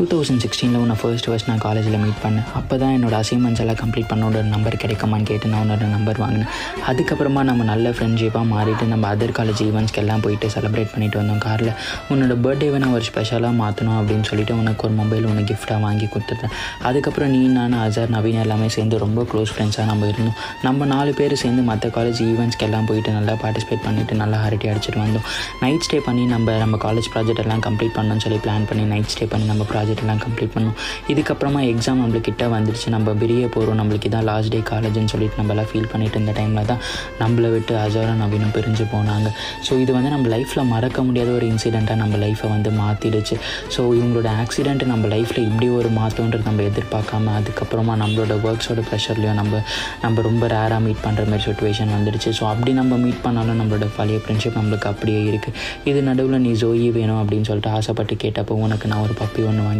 2016 உன்னை ஃபர்ஸ்ட் நான் காலேஜில் மீட் பண்ணேன். அப்போ தான் என்னோடய அசைன்மெண்ட்ஸ் எல்லாம் கம்ப்ளீட் பண்ணோட நம்பர் கிடைக்குமான்னு கேட்டு நான் உன்னோட நம்பர் வாங்கினேன். அதுக்கப்புறமா நம்ம நல்ல ஃப்ரெண்ட்ஷிப்பாக மாறிட்டு நம்ம அதர் காலேஜ் ஈவெண்ட்ஸ்க்கு எல்லாம் போயிட்டு செலிப்ரேட் பண்ணிட்டு வந்தோம் காரில். உன்னோட பர்த்டேவை நான் ஒரு ஸ்பெஷலாக மாற்றணும் அப்படின்னு சொல்லிட்டு உனக்கு ஒரு மொபைல் உனக்கு கிஃப்ட்டாக வாங்கி கொடுத்துட்டேன். அதுக்கப்புறம் நீ, நான், அசர், நவீன் எல்லாமே சேர்ந்து ரொம்ப க்ளோஸ் ஃப்ரெண்ட்ஸாக நம்ம இருந்தோம். நம்ம 4 பேர் சேர்ந்து மற்ற காலேஜ் ஈவெண்ட்ஸ்க்கு எல்லாம் போயிட்டு நல்லா பார்ட்டிசிபேட் பண்ணிவிட்டு நல்லா ஹரட்டி அடிச்சுட்டு வந்தோம். நைட் ஸ்டே பண்ணி நம்ம காலேஜ் ப்ராஜெக்ட் எல்லாம் கம்ப்ளீட் பண்ணணும்னு சொல்லி பிளான் பண்ணி நைட் ஸ்டே பண்ணி நம்ம ப்ராஜெக்ட் எல்லாம் கம்ப்ளீட் பண்ணோம். இதுக்கப்புறமா எக்ஸாம் நம்மளுக்கு கிட்ட வந்துடுச்சு, நம்ம பிரிய போகிறோம், நம்மளுக்கு இதான் லாஸ்ட் டே காலேஜ்னு சொல்லிட்டு நம்மளாம் ஃபீல் பண்ணிட்டு இருந்த டைமில் தான் நம்மளை விட்டு அஜாரும் நவீனும் பிரிஞ்சு போனாங்க. ஸோ இது நம்ம லைஃப்பில் மறக்க முடியாத ஒரு இன்சிடெண்ட்டாக நம்ம லைஃப்பை மாற்றிடுச்சு. ஸோ இவங்களோட ஆக்சிடெண்ட் நம்ம லைஃப்பில் இப்படி ஒரு மாற்றம்ன்றது நம்ம எதிர்பார்க்காம அதுக்கப்புறமா நம்மளோட ஒர்க்ஸோட ப்ரெஷர்லையும் நம்ம ரொம்ப ரேராக மீட் பண்ணுற மாதிரி சுச்சுவேஷன் வந்துடுச்சு. ஸோ அப்படி நம்ம மீட் பண்ணாலும் நம்மளோட பழைய ஃப்ரெண்ட்ஷிப் நம்மளுக்கு அப்படியே இருக்குது. இது நடுவில் நீ ஜோயி வேணும் அப்படின்னு சொல்லிட்டு ஆசைப்பட்டு கேட்டப்போ உனக்கு நான் ஒரு பப்பி ஒன்று வாங்கி